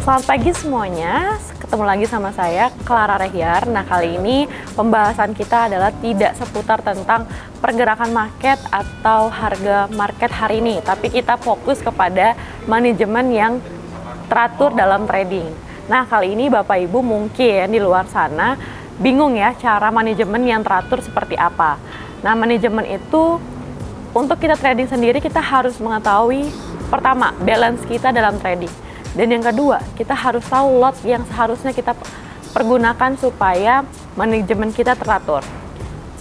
Selamat pagi semuanya, ketemu lagi sama saya, Clara Rehyar. Nah, kali ini pembahasan kita adalah tidak seputar tentang pergerakan market atau harga market hari ini, tapi kita fokus kepada manajemen yang teratur dalam trading. Nah, kali ini Bapak Ibu mungkin di luar sana bingung ya cara manajemen yang teratur seperti apa. Nah, manajemen itu untuk kita trading sendiri kita harus mengetahui pertama, balance kita dalam trading. Dan yang kedua, kita harus tahu lot yang seharusnya kita pergunakan supaya manajemen kita teratur.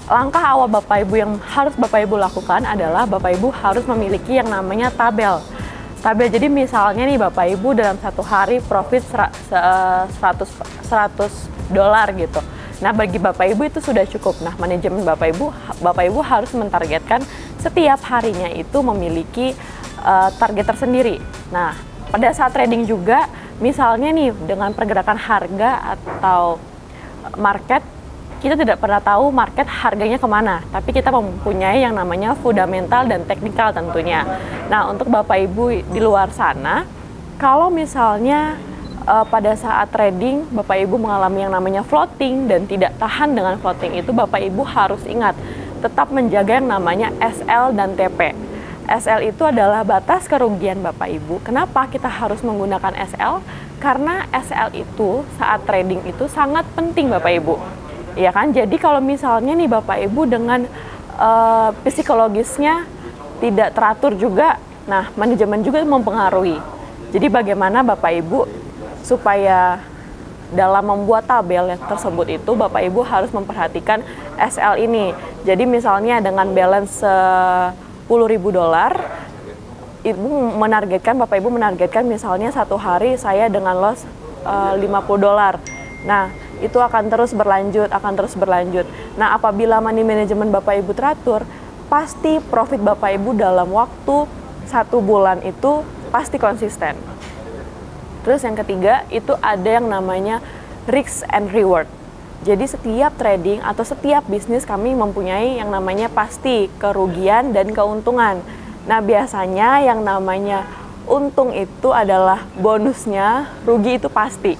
Langkah awal Bapak Ibu yang harus Bapak Ibu lakukan adalah Bapak Ibu harus memiliki yang namanya tabel. Tabel, jadi misalnya nih Bapak Ibu dalam satu hari profit 100 dolar gitu. Nah, bagi Bapak Ibu itu sudah cukup. Nah, manajemen Bapak Ibu harus mentargetkan setiap harinya itu memiliki target tersendiri. Nah, pada saat trading juga, misalnya nih dengan pergerakan harga atau market, kita tidak pernah tahu market harganya kemana, tapi kita mempunyai yang namanya fundamental dan teknikal tentunya. Nah, untuk Bapak Ibu di luar sana, kalau misalnya pada saat trading Bapak Ibu mengalami yang namanya floating dan tidak tahan dengan floating itu, Bapak Ibu harus ingat tetap menjaga yang namanya SL dan TP. SL itu adalah batas kerugian Bapak Ibu. Kenapa kita harus menggunakan SL? Karena SL itu saat trading itu sangat penting Bapak Ibu. Ya kan? Jadi kalau misalnya nih Bapak Ibu dengan psikologisnya tidak teratur juga, nah manajemen juga mempengaruhi. Jadi bagaimana Bapak Ibu supaya dalam membuat tabel yang tersebut itu Bapak Ibu harus memperhatikan SL ini. Jadi misalnya dengan balance $10.000, Bapak Ibu menargetkan misalnya satu hari saya dengan loss $50. Nah, itu akan terus berlanjut. Nah, apabila money management Bapak Ibu teratur, pasti profit Bapak Ibu dalam waktu 1 bulan itu pasti konsisten. Terus yang ketiga, itu ada yang namanya risk and reward. Jadi setiap trading atau setiap bisnis kami mempunyai yang namanya pasti kerugian dan keuntungan. Nah, biasanya yang namanya untung itu adalah bonusnya, rugi itu pasti.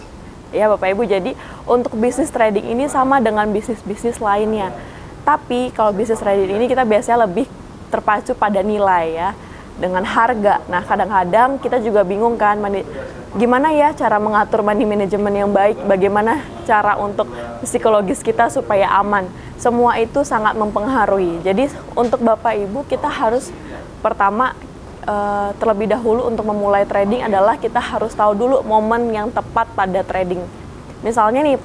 Ya Bapak Ibu, jadi untuk bisnis trading ini sama dengan bisnis-bisnis lainnya. Tapi kalau bisnis trading ini kita biasanya lebih terpacu pada nilai ya, dengan harga. Nah, kadang-kadang kita juga bingung kan, gimana ya cara mengatur money management yang baik, bagaimana cara untuk psikologis kita supaya aman. Semua itu sangat mempengaruhi. Jadi untuk Bapak Ibu kita harus pertama terlebih dahulu untuk memulai trading adalah kita harus tahu dulu momen yang tepat pada trading. Misalnya nih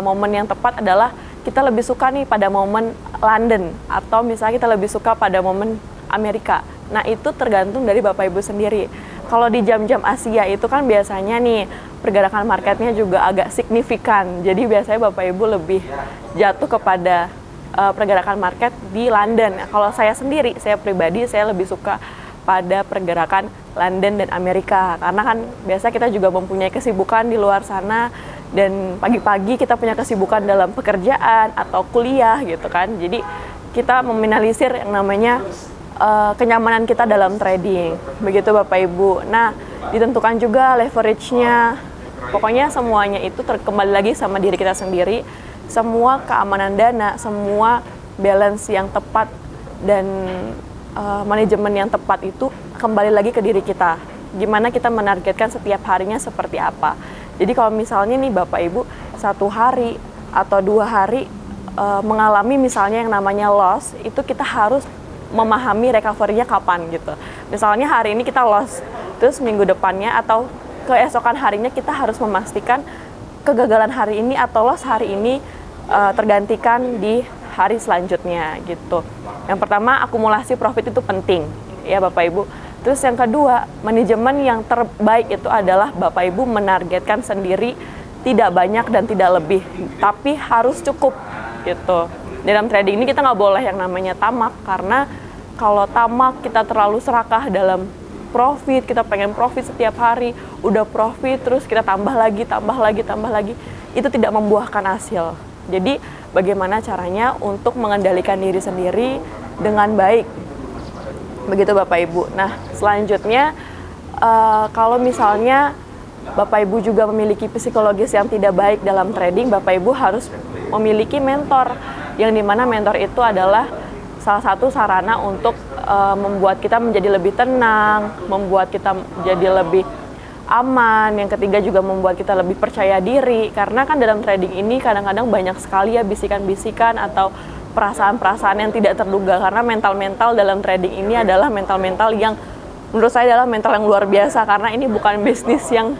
momen yang tepat adalah kita lebih suka nih pada momen London atau misalnya kita lebih suka pada momen Amerika. Nah, itu tergantung dari Bapak Ibu sendiri. Kalau di jam-jam Asia itu kan biasanya nih pergerakan marketnya juga agak signifikan. Jadi biasanya Bapak Ibu lebih jatuh kepada pergerakan market di London. Kalau saya sendiri, saya pribadi saya lebih suka pada pergerakan London dan Amerika. Karena kan biasa kita juga mempunyai kesibukan di luar sana dan pagi-pagi kita punya kesibukan dalam pekerjaan atau kuliah gitu kan. Jadi kita meminimalisir yang namanya kenyamanan kita dalam trading, begitu Bapak Ibu. Nah, ditentukan juga leverage-nya. Pokoknya semuanya itu kembali lagi sama diri kita sendiri. Semua keamanan dana, semua balance yang tepat dan manajemen yang tepat itu kembali lagi ke diri kita. Gimana kita menargetkan setiap harinya seperti apa. Jadi kalau misalnya nih Bapak Ibu 1 hari atau 2 hari mengalami misalnya yang namanya loss, itu kita harus memahami recovery-nya kapan gitu. Misalnya hari ini kita loss, terus minggu depannya atau keesokan harinya kita harus memastikan kegagalan hari ini atau loss hari ini tergantikan di hari selanjutnya gitu. Yang pertama, akumulasi profit itu penting ya Bapak Ibu. Terus yang kedua, manajemen yang terbaik itu adalah Bapak Ibu menargetkan sendiri tidak banyak dan tidak lebih, tapi harus cukup gitu. Dalam trading ini kita nggak boleh yang namanya tamak, karena kalau tamak kita terlalu serakah dalam profit, kita pengen profit setiap hari, udah profit terus kita tambah lagi, itu tidak membuahkan hasil. Jadi bagaimana caranya untuk mengendalikan diri sendiri dengan baik, begitu Bapak Ibu. Nah, selanjutnya kalau misalnya Bapak Ibu juga memiliki psikologis yang tidak baik dalam trading, Bapak Ibu harus memiliki mentor, yang dimana mentor itu adalah salah satu sarana untuk membuat kita menjadi lebih tenang, membuat kita menjadi lebih aman. Yang ketiga juga membuat kita lebih percaya diri, karena kan dalam trading ini kadang-kadang banyak sekali ya bisikan-bisikan atau perasaan-perasaan yang tidak terduga, karena mental-mental dalam trading ini adalah mental-mental yang menurut saya adalah mental yang luar biasa, karena ini bukan bisnis yang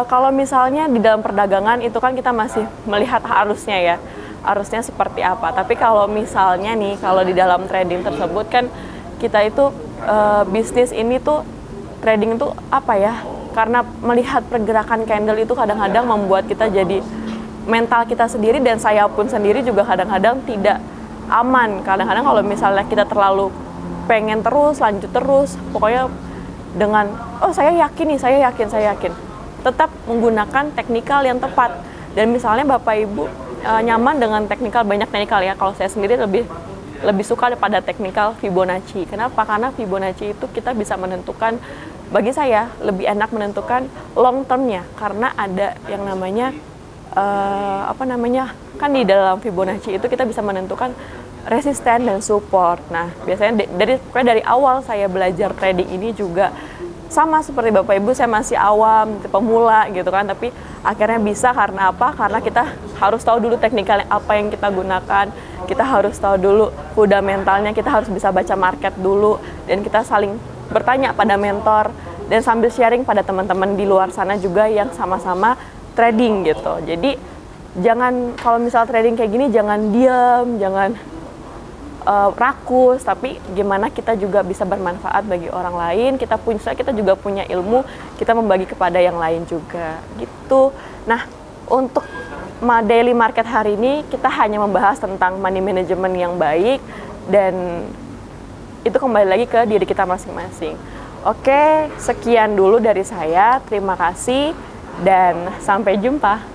kalau misalnya di dalam perdagangan itu kan kita masih melihat arusnya ya, arusnya seperti apa. Tapi kalau misalnya nih, kalau di dalam trading tersebut kan kita itu bisnis ini tuh, trading itu apa ya, karena melihat pergerakan candle itu kadang-kadang membuat kita jadi mental kita sendiri, dan saya pun sendiri juga kadang-kadang tidak aman. Kadang-kadang kalau misalnya kita terlalu pengen terus, lanjut terus, pokoknya dengan, oh saya yakin nih, saya yakin. Tetap menggunakan teknikal yang tepat. Dan misalnya Bapak Ibu nyaman dengan teknikal, banyak teknikal ya, kalau saya sendiri lebih suka pada teknikal Fibonacci. Kenapa? Karena Fibonacci itu kita bisa menentukan, bagi saya lebih enak menentukan long termnya, karena ada yang namanya kan di dalam Fibonacci itu kita bisa menentukan resisten dan support. Nah, biasanya dari awal saya belajar trading ini juga sama seperti Bapak Ibu, saya masih awam, pemula gitu kan, tapi akhirnya bisa karena apa? Karena kita harus tahu dulu teknikal apa yang kita gunakan, kita harus tahu dulu fundamentalnya, kita harus bisa baca market dulu, dan kita saling bertanya pada mentor, dan sambil sharing pada teman-teman di luar sana juga yang sama-sama trading gitu. Jadi jangan, kalau misal trading kayak gini, jangan diam, jangan rakus, tapi gimana kita juga bisa bermanfaat bagi orang lain. Kita juga punya ilmu, kita membagi kepada yang lain juga gitu. Nah, untuk daily market hari ini kita hanya membahas tentang money management yang baik, dan itu kembali lagi ke diri kita masing-masing. Oke, sekian dulu dari saya. Terima kasih dan sampai jumpa.